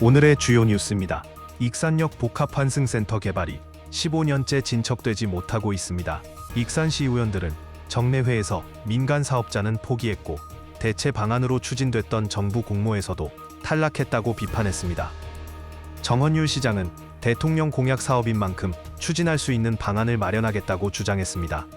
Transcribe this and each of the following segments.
오늘의 주요 뉴스입니다. 익산역 복합환승센터 개발이 15년째 진척되지 못하고 있습니다. 익산시 의원들은 정례회에서 민간 사업자는 포기했고 대체 방안으로 추진됐던 정부 공모에서도 탈락했다고 비판했습니다. 정헌율 시장은 대통령 공약 사업인 만큼 추진할 수 있는 방안을 마련하겠다고 주장했습니다.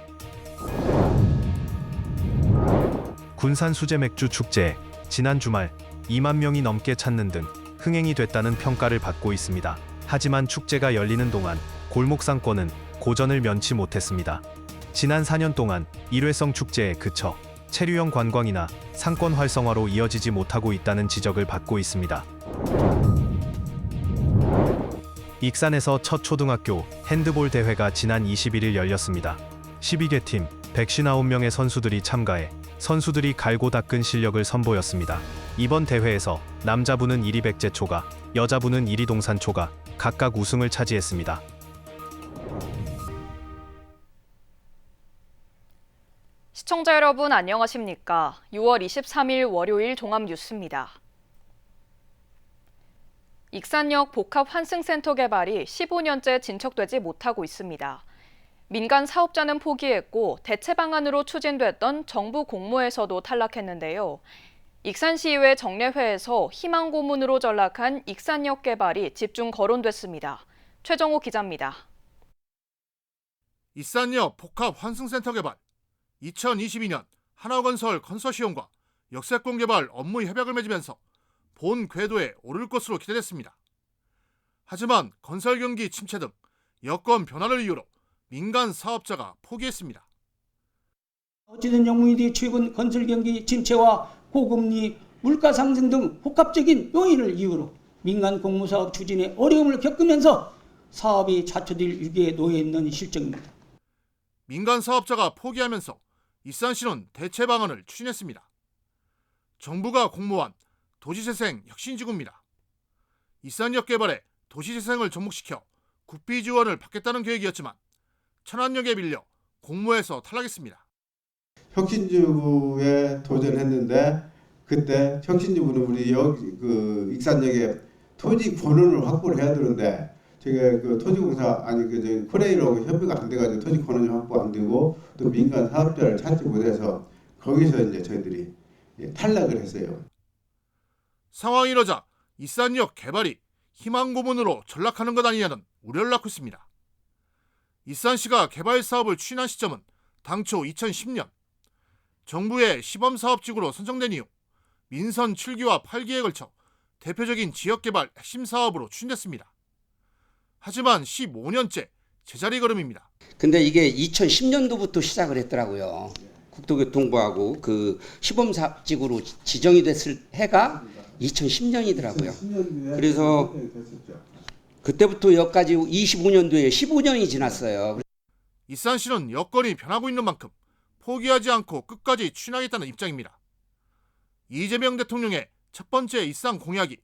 군산 수제맥주 축제에 지난 주말 2만 명이 넘게 찾는 등 흥행이 됐다는 평가를 받고 있습니다. 하지만 축제가 열리는 동안 골목 상권은 고전을 면치 못했습니다. 지난 4년 동안 일회성 축제에 그쳐 체류형 관광이나 상권 활성화로 이어지지 못하고 있다는 지적을 받고 있습니다. 익산에서 첫 초등학교 핸드볼 대회가 지난 21일 열렸습니다. 12개 팀 159명의 선수들이 참가해 선수들이 갈고 닦은 실력을 선보였습니다. 이번 대회에서 남자부는 1위 백제초가, 여자부는 1위 동산초가 각각 우승을 차지했습니다. 시청자 여러분 안녕하십니까? 6월 23일 월요일 종합뉴스입니다. 익산역 복합환승센터 개발이 15년째 진척되지 못하고 있습니다. 민간 사업자는 포기했고 대체 방안으로 추진됐던 정부 공모에서도 탈락했는데요. 익산시의회 정례회에서 희망 고문으로 전락한 익산역 개발이 집중 거론됐습니다. 최정호 기자입니다. 익산역 복합환승센터 개발 2022년 하나건설 컨소시엄과 역세권 개발 업무 협약을 맺으면서 본 궤도에 오를 것으로 기대됐습니다. 하지만 건설 경기 침체 등 여건 변화를 이유로 민간 사업자가 포기했습니다. 어찌된 영무인이 최근 건설 경기 침체와 고금리, 물가 상승 등 복합적인 요인을 이유로 민간 공모사업 추진에 어려움을 겪으면서 사업이 자초될 위기에 놓여 있는 실정입니다. 민간 사업자가 포기하면서 익산시는 대체 방안을 추진했습니다. 정부가 공모한 도시재생 혁신지구입니다. 익산역 개발에 도시재생을 접목시켜 국비 지원을 받겠다는 계획이었지만 천안역에 밀려 공모에서 탈락했습니다. 혁신지구에 도전했는데 그때 혁신지구는 우리 익산역에 토지 권한을 확보를 해야 되는데 저게 토지공사 코레일하고 협의가 안 돼가지고 토지 권한이 확보 안 되고 또 민간 사업자를 찾지 못해서 거기서 이제 저희들이 탈락을 했어요. 상황이 이러자 익산역 개발이 희망 고문으로 전락하는 것 아니냐는 우려를 낳고 있습니다. 익산시가 개발 사업을 추진한 시점은 당초 2010년. 정부의 시범사업지구로 선정된 이후 민선 7기와 8기에 걸쳐 대표적인 지역개발 핵심 사업으로 추진됐습니다. 하지만 15년째 제자리 걸음입니다. 근데 이게 2010년도부터 시작을 했더라고요. 국토교통부하고 그 시범사업지구로 지정이 됐을 해가 2010년이더라고요. 그래서 그때부터 여기까지 25년도에 15년이 지났어요. 익산시는 여건이 변하고 있는 만큼 포기하지 않고 끝까지 추진하겠다는 입장입니다. 이재명 대통령의 첫 번째 익산 공약이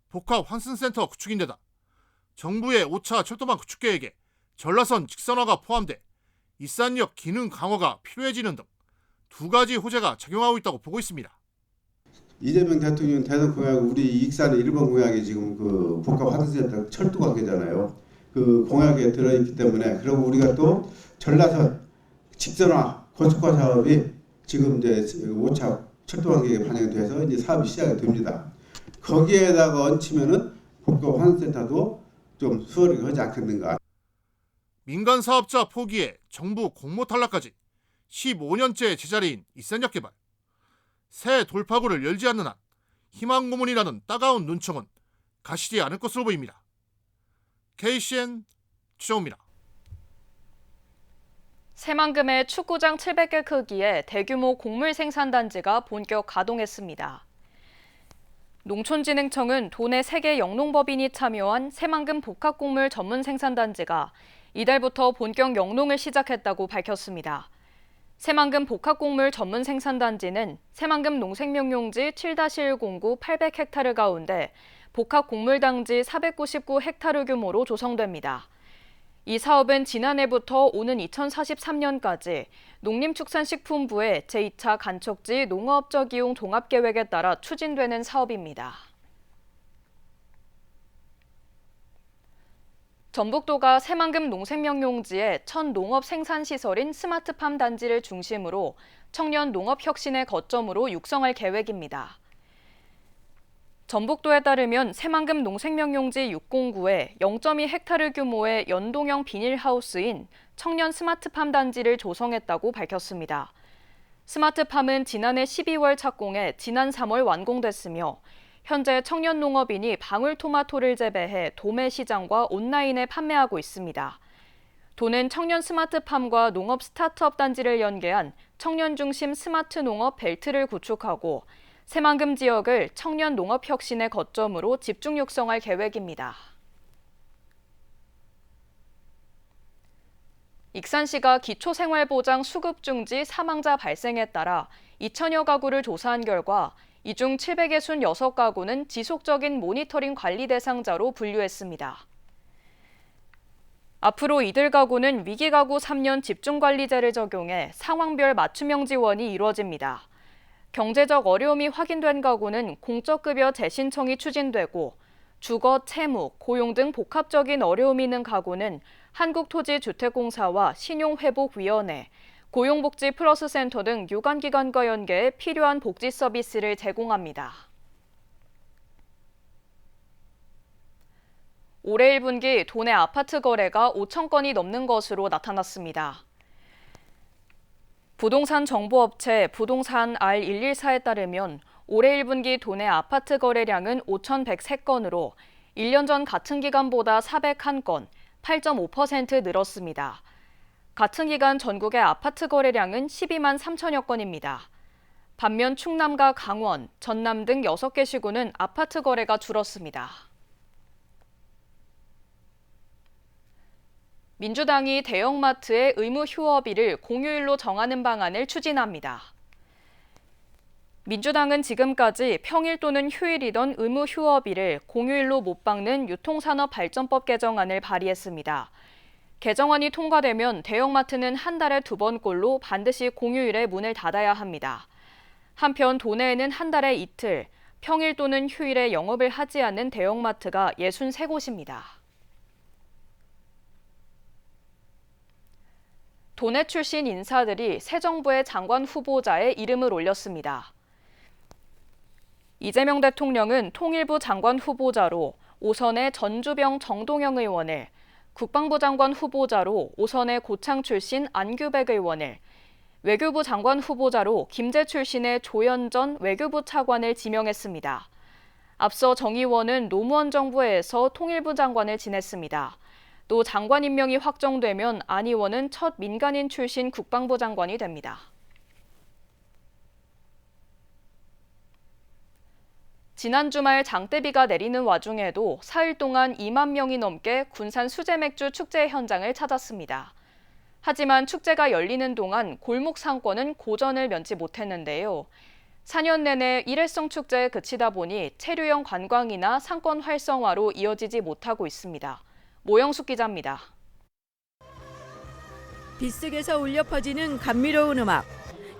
복합환승센터 구축인데다 정부의 5차 철도망 구축 계획에 전라선 직선화가 포함돼 익산역 기능 강화가 필요해지는 등 두 가지 호재가 작용하고 있다고 보고 있습니다. 이재명 대통령 대선 공약 우리 익산의 1번 공약이 지금 그 복합환승센터 철도 관계잖아요. 그 공약에 들어있기 때문에 그리고 우리가 또 전라선 직선화 고속화 사업이 지금 이제 5차 철도 관계에 반영돼서 이제 사업이 시작이 됩니다. 거기에다가 얹히면은 복합환승센터도 좀 수월하게 하지 않겠는가. 민간 사업자 포기에 정부 공모 탈락까지 15년째 제자리인 익산역 개발. 새 돌파구를 열지 않는 한 희망 고문이라는 따가운 눈총은 가시지 않을 것으로 보입니다. KCN 최정호입니다. 새만금의 축구장 700개 크기의 대규모 곡물 생산단지가 본격 가동했습니다. 농촌진흥청은 도내 3개 영농법인이 참여한 새만금 복합곡물 전문 생산단지가 이달부터 본격 영농을 시작했다고 밝혔습니다. 새만금 복합곡물 전문 생산단지는 새만금 농생명용지 7-109 800헥타르 가운데 복합곡물단지 499헥타르 규모로 조성됩니다. 이 사업은 지난해부터 오는 2043년까지 농림축산식품부의 제2차 간척지 농어업적 이용 종합계획에 따라 추진되는 사업입니다. 전북도가 새만금 농생명용지에 첫 농업 생산시설인 스마트팜 단지를 중심으로 청년 농업 혁신의 거점으로 육성할 계획입니다. 전북도에 따르면 새만금 농생명용지 609에 0.2헥타르 규모의 연동형 비닐하우스인 청년 스마트팜 단지를 조성했다고 밝혔습니다. 스마트팜은 지난해 12월 착공해 지난 3월 완공됐으며 현재 청년 농업인이 방울토마토를 재배해 도매 시장과 온라인에 판매하고 있습니다. 도는 청년 스마트팜과 농업 스타트업 단지를 연계한 청년 중심 스마트 농업 벨트를 구축하고 새만금 지역을 청년 농업 혁신의 거점으로 집중 육성할 계획입니다. 익산시가 기초생활보장 수급 중지 사망자 발생에 따라 2천여 가구를 조사한 결과 이 중 766가구는 지속적인 모니터링 관리 대상자로 분류했습니다. 앞으로 이들 가구는 위기가구 3년 집중관리제를 적용해 상황별 맞춤형 지원이 이루어집니다. 경제적 어려움이 확인된 가구는 공적급여 재신청이 추진되고 주거, 채무, 고용 등 복합적인 어려움이 있는 가구는 한국토지주택공사와 신용회복위원회, 고용복지 플러스센터 등 유관기관과 연계해 필요한 복지 서비스를 제공합니다. 올해 1분기 도내 아파트 거래가 5천 건이 넘는 것으로 나타났습니다. 부동산 정보업체 부동산 R114에 따르면 올해 1분기 도내 아파트 거래량은 5,103건으로 1년 전 같은 기간보다 401건, 8.5% 늘었습니다. 같은 기간 전국의 아파트 거래량은 12만 3천여 건입니다. 반면 충남과 강원, 전남 등 6개 시군은 아파트 거래가 줄었습니다. 민주당이 대형마트의 의무 휴업일을 공휴일로 정하는 방안을 추진합니다. 민주당은 지금까지 평일 또는 휴일이던 의무 휴업일을 공휴일로 못 박는 유통산업발전법 개정안을 발의했습니다. 개정안이 통과되면 대형마트는 한 달에 2번꼴로 반드시 공휴일에 문을 닫아야 합니다. 한편 도내에는 한 달에 이틀, 평일 또는 휴일에 영업을 하지 않는 대형마트가 63곳입니다. 도내 출신 인사들이 새 정부의 장관 후보자에 이름을 올렸습니다. 이재명 대통령은 통일부 장관 후보자로 5선의 전주병 정동영 의원을, 국방부 장관 후보자로 5선의 고창 출신 안규백 의원을, 외교부 장관 후보자로 김제 출신의 조현전 외교부 차관을 지명했습니다. 앞서 정 의원은 노무현 정부에서 통일부 장관을 지냈습니다. 또 장관 임명이 확정되면 안 의원은 첫 민간인 출신 국방부 장관이 됩니다. 지난 주말 장대비가 내리는 와중에도 사흘 동안 2만 명이 넘게 군산 수제맥주 축제 현장을 찾았습니다. 하지만 축제가 열리는 동안 골목 상권은 고전을 면치 못했는데요. 4년 내내 일회성 축제에 그치다 보니 체류형 관광이나 상권 활성화로 이어지지 못하고 있습니다. 모영숙 기자입니다. 빗속에서 울려 퍼지는 감미로운 음악.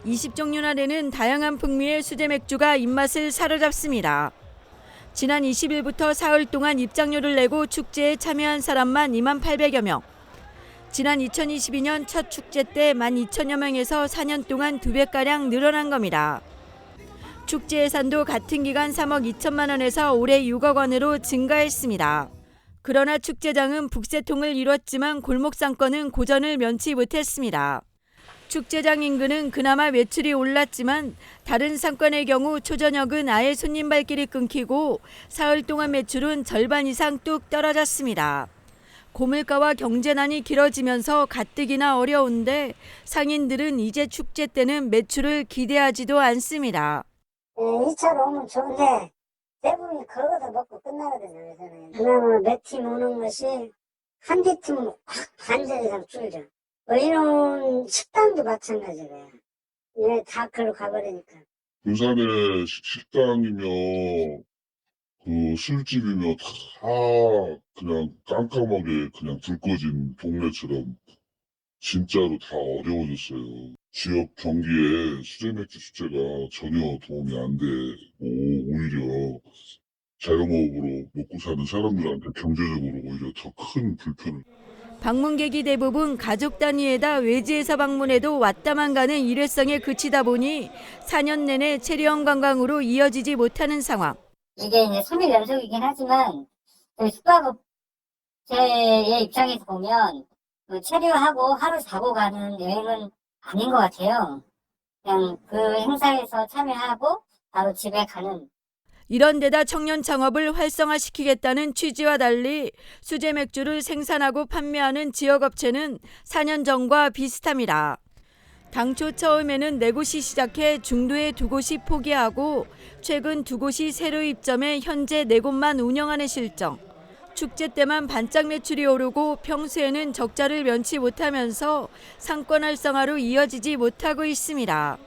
20종류나 되는 다양한 풍미의 수제 맥주가 입맛을 사로잡습니다. 지난 20일부터 사흘 동안 입장료를 내고 축제에 참여한 사람만 2만 800여 명. 지난 2022년 첫 축제 때 12,000여 명에서 4년 동안 2배가량 늘어난 겁니다. 축제 예산도 같은 기간 3억 2천만 원에서 올해 6억 원으로 증가했습니다. 그러나 축제장은 북새통을 이뤘지만 골목 상권은 고전을 면치 못했습니다. 축제장 인근은 그나마 매출이 올랐지만 다른 상권의 경우 초저녁은 아예 손님 발길이 끊기고 사흘 동안 매출은 절반 이상 뚝 떨어졌습니다. 고물가와 경제난이 길어지면서 가뜩이나 어려운데 상인들은 이제 축제 때는 매출을 기대하지도 않습니다. 2차로 오면 좋은데 대부분이 거기서 먹고 끝나거든요. 예전에. 그나마 몇 팀 오는 것이 한두 팀은 반절 이상 줄죠. 이런 식당도 마찬가지고요. 예, 다 그걸로 가버리니까. 부산의 식당이며 그 술집이며 다 그냥 깜깜하게 그냥 불 꺼진 동네처럼 진짜로 다 어려워졌어요. 지역 경기에 수제맥주 축제가 전혀 도움이 안 되고 오히려 자영업으로 먹고 사는 사람들한테 경제적으로 오히려 더 큰 불편을. 방문객이 대부분 가족 단위에다 외지에서 방문해도 왔다만 가는 일회성에 그치다 보니 4년 내내 체류형 관광으로 이어지지 못하는 상황. 이게 이제 3일 연속이긴 하지만 저희 숙박업체의 입장에서 보면 체류하고 하루 자고 가는 여행은 아닌 것 같아요. 그냥 그 행사에서 참여하고 바로 집에 가는. 이런 데다 청년 창업을 활성화시키겠다는 취지와 달리 수제 맥주를 생산하고 판매하는 지역업체는 4년 전과 비슷합니다. 당초 처음에는 4곳이 시작해 중도에 2곳이 포기하고 최근 2곳이 새로 입점해 현재 4곳만 운영하는 실정. 축제 때만 반짝 매출이 오르고 평소에는 적자를 면치 못하면서 상권 활성화로 이어지지 못하고 있습니다.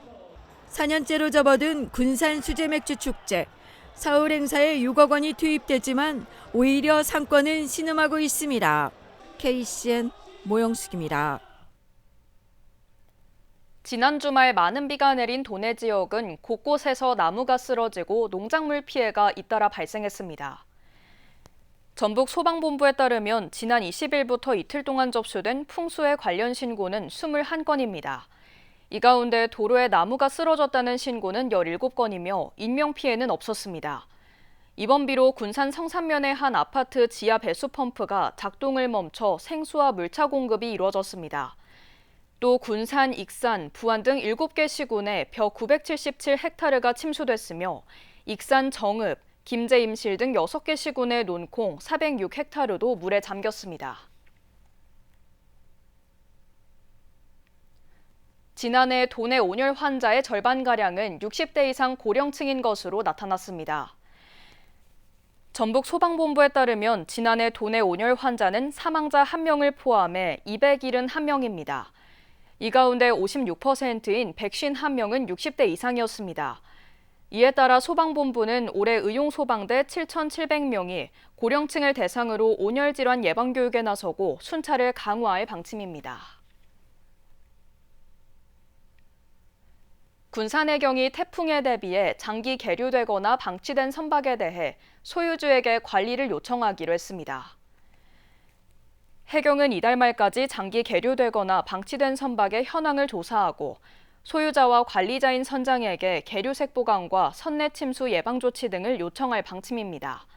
4년째로 접어든 군산 수제 맥주 축제. 사흘 행사에 6억 원이 투입되지만 오히려 상권은 신음하고 있습니다. KCN 모영숙입니다. 지난 주말 많은 비가 내린 도내 지역은 곳곳에서 나무가 쓰러지고 농작물 피해가 잇따라 발생했습니다. 전북 소방본부에 따르면 지난 20일부터 이틀 동안 접수된 풍수에 관련 신고는 21건입니다. 이 가운데 도로에 나무가 쓰러졌다는 신고는 17건이며 인명피해는 없었습니다. 이번 비로 군산 성산면의 한 아파트 지하 배수 펌프가 작동을 멈춰 생수와 물차 공급이 이루어졌습니다. 또 군산, 익산, 부안 등 7개 시군에 벼 977헥타르가 침수됐으며 익산 정읍, 김제 임실 등 6개 시군의 논콩 406헥타르도 물에 잠겼습니다. 지난해 도내 온열 환자의 절반가량은 60대 이상 고령층인 것으로 나타났습니다. 전북 소방본부에 따르면 지난해 도내 온열 환자는 사망자 1명을 포함해 271명입니다. 이 가운데 56%인 151명은 60대 이상이었습니다. 이에 따라 소방본부는 올해 의용소방대 7,700명이 고령층을 대상으로 온열질환 예방교육에 나서고 순찰을 강화할 방침입니다. 군산해경이 태풍에 대비해 장기 계류되거나 방치된 선박에 대해 소유주에게 관리를 요청하기로 했습니다. 해경은 이달 말까지 장기 계류되거나 방치된 선박의 현황을 조사하고 소유자와 관리자인 선장에게 계류색 보강과 선내 침수 예방 조치 등을 요청할 방침입니다.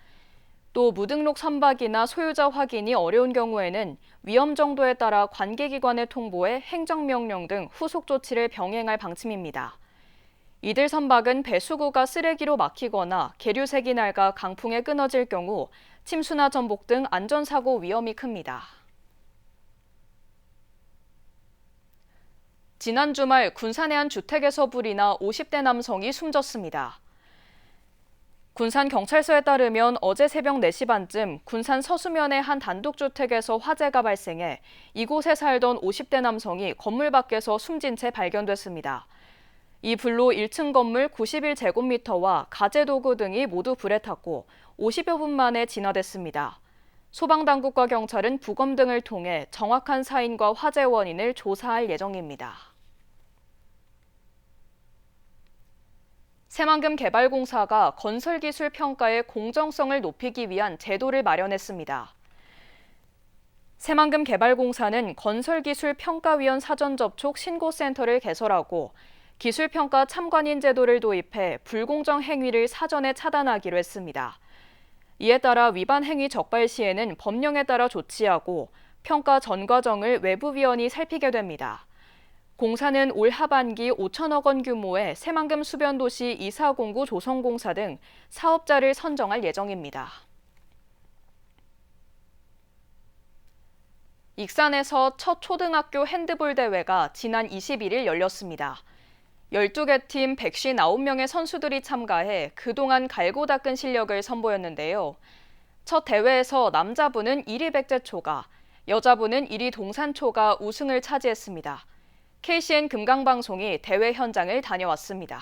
또 무등록 선박이나 소유자 확인이 어려운 경우에는 위험 정도에 따라 관계기관에 통보해 행정명령 등 후속 조치를 병행할 방침입니다. 이들 선박은 배수구가 쓰레기로 막히거나 계류색이 낡아 강풍에 끊어질 경우 침수나 전복 등 안전사고 위험이 큽니다. 지난 주말 군산의 한 주택에서 불이 나 50대 남성이 숨졌습니다. 군산경찰서에 따르면 어제 새벽 4시 반쯤 군산 서수면의 한 단독주택에서 화재가 발생해 이곳에 살던 50대 남성이 건물 밖에서 숨진 채 발견됐습니다. 이 불로 1층 건물 91제곱미터와 가재도구 등이 모두 불에 탔고 50여 분 만에 진화됐습니다. 소방당국과 경찰은 부검 등을 통해 정확한 사인과 화재 원인을 조사할 예정입니다. 새만금개발공사가 건설기술 평가의 공정성을 높이기 위한 제도를 마련했습니다. 새만금개발공사는 건설기술평가위원 사전접촉 신고센터를 개설하고 기술평가 참관인 제도를 도입해 불공정 행위를 사전에 차단하기로 했습니다. 이에 따라 위반 행위 적발 시에는 법령에 따라 조치하고 평가 전 과정을 외부위원이 살피게 됩니다. 공사는 올 하반기 5천억 원 규모의 새만금 수변도시 이사공구 조성공사 등 사업자를 선정할 예정입니다. 익산에서 첫 초등학교 핸드볼 대회가 지난 21일 열렸습니다. 12개 팀 159명의 선수들이 참가해 그동안 갈고 닦은 실력을 선보였는데요. 첫 대회에서 남자부는 1위 백제초가, 여자부는 1위 동산초가 우승을 차지했습니다. KCN 금강방송이 대회 현장을 다녀왔습니다.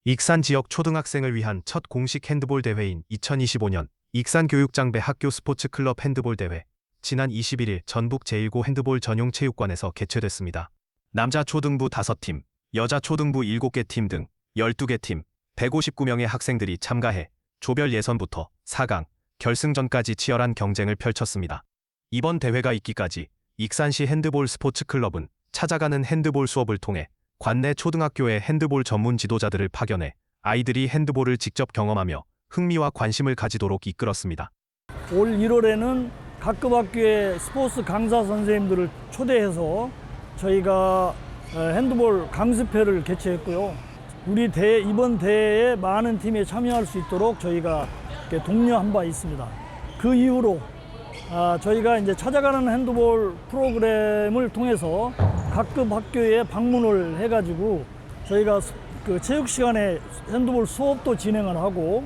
익산 지역 초등학생을 위한 첫 공식 핸드볼 대회인 2025년 익산교육장배 학교 스포츠클럽 핸드볼 대회, 지난 21일 전북 제1고 핸드볼 전용 체육관에서 개최됐습니다. 남자 초등부 5팀, 여자 초등부 7개 팀 등 12개 팀, 159명의 학생들이 참가해 조별 예선부터 4강, 결승전까지 치열한 경쟁을 펼쳤습니다. 이번 대회가 있기까지 익산시 핸드볼 스포츠클럽은 찾아가는 핸드볼 수업을 통해 관내 초등학교의 핸드볼 전문 지도자들을 파견해 아이들이 핸드볼을 직접 경험하며 흥미와 관심을 가지도록 이끌었습니다. 올 1월에는 각급 학교의 스포츠 강사 선생님들을 초대해서 저희가 핸드볼 강습회를 개최했고요. 우리 이번 대회에 많은 팀에 참여할 수 있도록 저희가 독려한 바 있습니다. 그 이후로 저희가 이제 찾아가는 핸드볼 프로그램을 통해서 각급 학교에 방문을 해가지고 저희가 그 체육 시간에 핸드볼 수업도 진행을 하고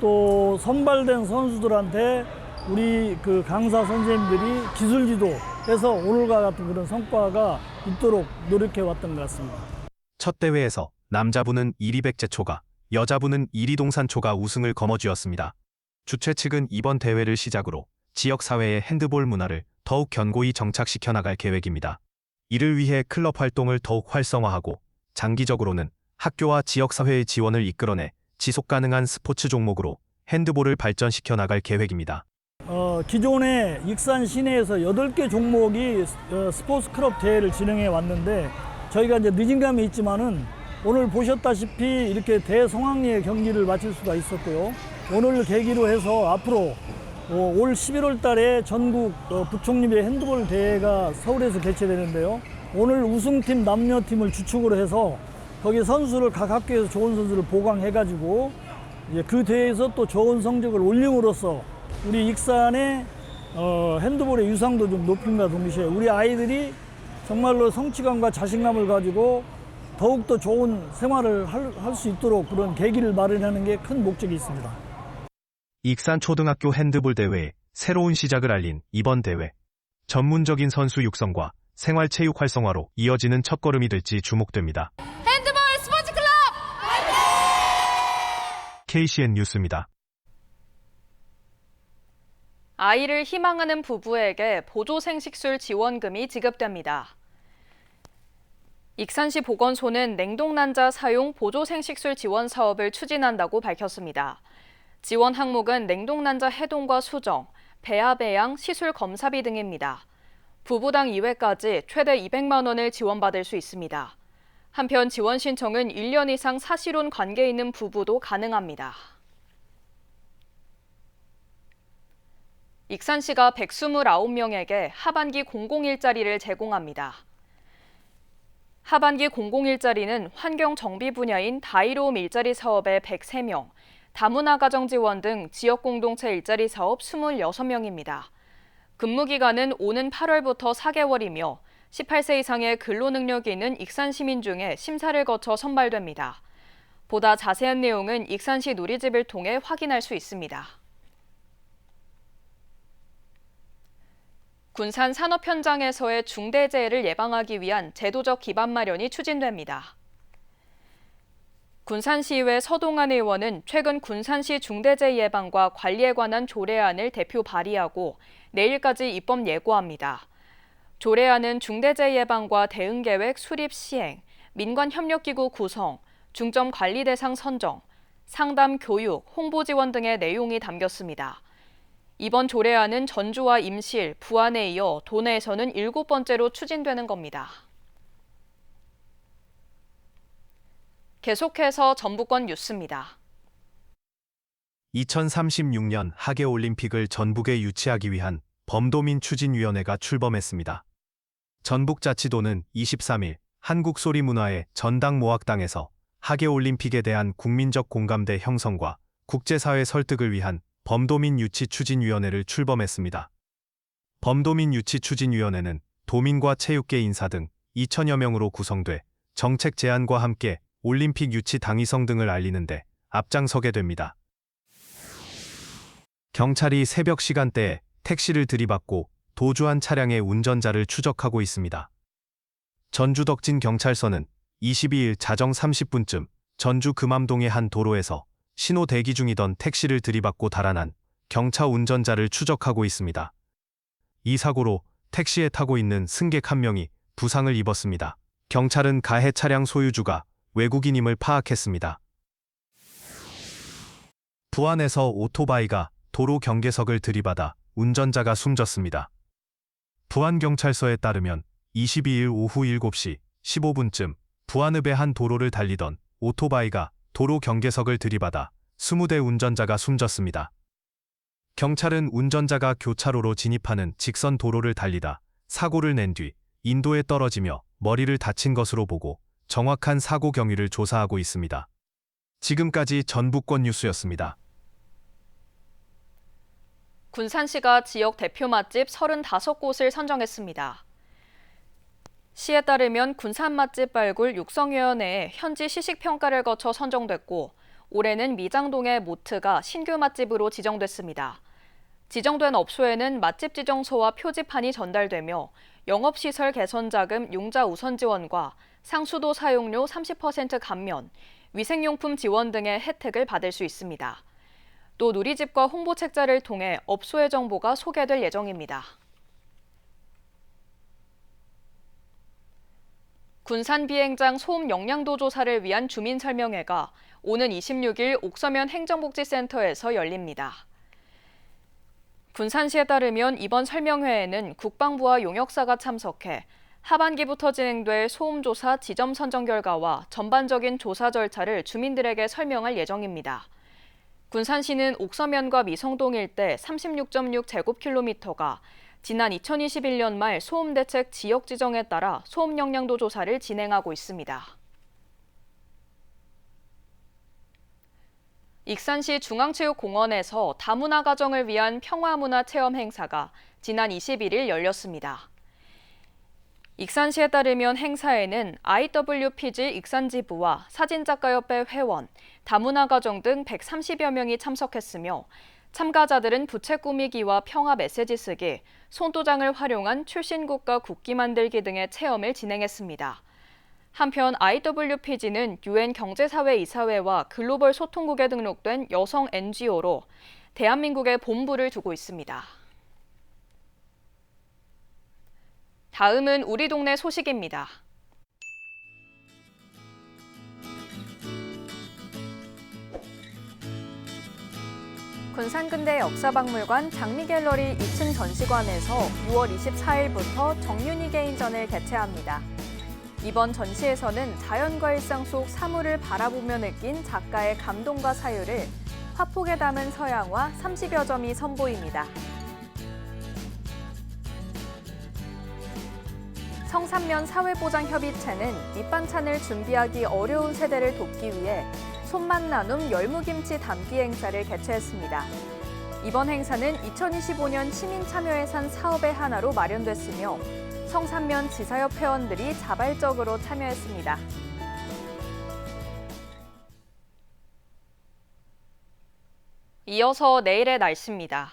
또 선발된 선수들한테 우리 그 강사 선생님들이 기술 지도해서 오늘과 같은 그런 성과가 있도록 노력해 왔던 것 같습니다. 첫 대회에서 남자부는 이리백제초가, 여자부는 이리동산초가 우승을 거머쥐었습니다. 주최 측은 이번 대회를 시작으로 지역사회의 핸드볼 문화를 더욱 견고히 정착시켜 나갈 계획입니다. 이를 위해 클럽 활동을 더욱 활성화하고 장기적으로는 학교와 지역사회의 지원을 이끌어내 지속가능한 스포츠 종목으로 핸드볼을 발전시켜 나갈 계획입니다. 기존에 익산 시내에서 8개 종목이 스포츠 클럽 대회를 진행해 왔는데 저희가 이제 늦은 감이 있지만은 오늘 보셨다시피 이렇게 대성황리의 경기를 마칠 수가 있었고요. 오늘 계기로 해서 앞으로 올 11월 달에 전국 부총립의 핸드볼 대회가 서울에서 개최되는데요. 오늘 우승팀 남녀팀을 주축으로 해서 거기 선수를 각 학교에서 좋은 선수를 보강해가지고 이제 그 대회에서 또 좋은 성적을 올림으로써 우리 익산의 핸드볼의 유상도 좀 높임과 동시에 우리 아이들이 정말로 성취감과 자신감을 가지고 더욱더 좋은 생활을 할 수 있도록 그런 계기를 마련하는 게 큰 목적이 있습니다. 익산 초등학교 핸드볼 대회의 새로운 시작을 알린 이번 대회. 전문적인 선수 육성과 생활체육 활성화로 이어지는 첫걸음이 될지 주목됩니다. 핸드볼 스포츠 클럽! KCN 뉴스입니다. 아이를 희망하는 부부에게 보조생식술 지원금이 지급됩니다. 익산시 보건소는 냉동난자 사용 보조생식술 지원 사업을 추진한다고 밝혔습니다. 지원 항목은 냉동난자 해동과 수정, 배아 배양, 시술 검사비 등입니다. 부부당 2회까지 최대 200만 원을 지원받을 수 있습니다. 한편 지원 신청은 1년 이상 사실혼 관계에 있는 부부도 가능합니다. 익산시가 129명에게 하반기 공공일자리를 제공합니다. 하반기 공공일자리는 환경정비 분야인 다이로움 일자리 사업에 103명, 다문화 가정 지원 등 지역공동체 일자리 사업 26명입니다. 근무기간은 오는 8월부터 4개월이며 18세 이상의 근로능력이 있는 익산 시민 중에 심사를 거쳐 선발됩니다. 보다 자세한 내용은 익산시 누리집을 통해 확인할 수 있습니다. 군산 산업 현장에서의 중대재해를 예방하기 위한 제도적 기반 마련이 추진됩니다. 군산시의회 서동환 의원은 최근 군산시 중대재해 예방과 관리에 관한 조례안을 대표 발의하고 내일까지 입법 예고합니다. 조례안은 중대재해 예방과 대응계획 수립 시행, 민관협력기구 구성, 중점 관리 대상 선정, 상담 교육, 홍보 지원 등의 내용이 담겼습니다. 이번 조례안은 전주와 임실, 부안에 이어 도내에서는 7번째로 추진되는 겁니다. 계속해서 전북권 뉴스입니다. 2036년 하계올림픽을 전북에 유치하기 위한 범도민 추진위원회가 출범했습니다. 전북자치도는 23일 한국소리문화회 전당모학당에서 하계올림픽에 대한 국민적 공감대 형성과 국제사회 설득을 위한 범도민 유치 추진위원회를 출범했습니다. 범도민 유치 추진위원회는 도민과 체육계 인사 등 2천여 명으로 구성돼 정책 제안과 함께 올림픽 유치 당위성 등을 알리는 데 앞장서게 됩니다. 경찰이 새벽 시간대에 택시를 들이받고 도주한 차량의 운전자를 추적하고 있습니다. 전주 덕진경찰서는 22일 자정 30분쯤 전주 금암동의 한 도로에서 신호 대기 중이던 택시를 들이받고 달아난 경차 운전자를 추적하고 있습니다. 이 사고로 택시에 타고 있는 승객 한 명이 부상을 입었습니다. 경찰은 가해 차량 소유주가 외국인임을 파악했습니다. 부안에서 오토바이가 도로 경계석을 들이받아 운전자가 숨졌습니다. 부안경찰서에 따르면 22일 오후 7시 15분쯤 부안읍의 한 도로를 달리던 오토바이가 도로 경계석을 들이받아 20대 운전자가 숨졌습니다. 경찰은 운전자가 교차로로 진입하는 직선 도로를 달리다 사고를 낸 뒤 인도에 떨어지며 머리를 다친 것으로 보고 정확한 사고 경위를 조사하고 있습니다. 지금까지 전북권 뉴스였습니다. 군산시가 지역 대표 맛집 35곳을 선정했습니다. 시에 따르면 군산 맛집 발굴 육성위원회에 현지 시식평가를 거쳐 선정됐고 올해는 미장동의 모트가 신규 맛집으로 지정됐습니다. 지정된 업소에는 맛집 지정서와 표지판이 전달되며 영업시설 개선 자금 융자 우선 지원과 상수도 사용료 30% 감면, 위생용품 지원 등의 혜택을 받을 수 있습니다. 또 누리집과 홍보책자를 통해 업소의 정보가 소개될 예정입니다. 군산 비행장 소음 영양도 조사를 위한 주민설명회가 오는 26일 옥서면 행정복지센터에서 열립니다. 군산시에 따르면 이번 설명회에는 국방부와 용역사가 참석해 하반기부터 진행될 소음조사 지점 선정 결과와 전반적인 조사 절차를 주민들에게 설명할 예정입니다. 군산시는 옥서면과 미성동 일대 36.6제곱킬로미터가 지난 2021년 말 소음대책 지역 지정에 따라 소음 영향도 조사를 진행하고 있습니다. 익산시 중앙체육공원에서 다문화 가정을 위한 평화문화 체험 행사가 지난 21일 열렸습니다. 익산시에 따르면 행사에는 IWPG 익산지부와 사진작가협회 회원, 다문화 가정 등 130여 명이 참석했으며 참가자들은 부채 꾸미기와 평화 메시지 쓰기, 손도장을 활용한 출신국가 국기 만들기 등의 체험을 진행했습니다. 한편 IWPG는 UN 경제사회이사회와 글로벌 소통국에 등록된 여성 NGO로 대한민국에 본부를 두고 있습니다. 다음은 우리 동네 소식입니다. 군산근대 역사박물관 장미갤러리 2층 전시관에서 6월 24일부터 정윤희 개인전을 개최합니다. 이번 전시에서는 자연과 일상 속 사물을 바라보며 느낀 작가의 감동과 사유를 화폭에 담은 서양화 30여 점이 선보입니다. 성삼면 사회보장협의체는 밑반찬을 준비하기 어려운 세대를 돕기 위해 손맛 나눔 열무김치 담기 행사를 개최했습니다. 이번 행사는 2025년 시민참여예산 사업의 하나로 마련됐으며 성삼면 지사협 회원들이 자발적으로 참여했습니다. 이어서 내일의 날씨입니다.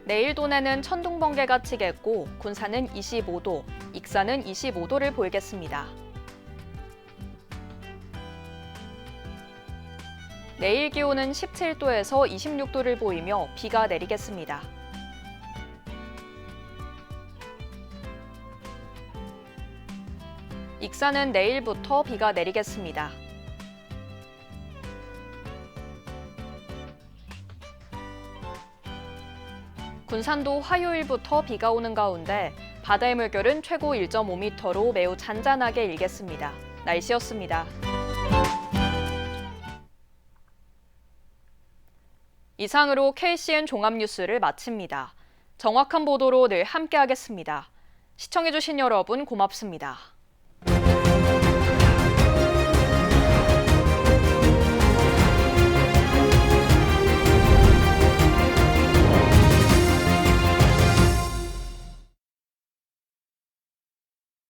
내일 도내는 천둥 번개가 치겠고 군산은 25도, 익산은 25도를 보이겠습니다. 내일 기온은 17도에서 26도를 보이며 비가 내리겠습니다. 익산은 내일부터 비가 내리겠습니다. 군산도 화요일부터 비가 오는 가운데 바다의 물결은 최고 1.5m로 매우 잔잔하게 일겠습니다. 날씨였습니다. 이상으로 KCN 종합뉴스를 마칩니다. 정확한 보도로 늘 함께하겠습니다. 시청해주신 여러분 고맙습니다.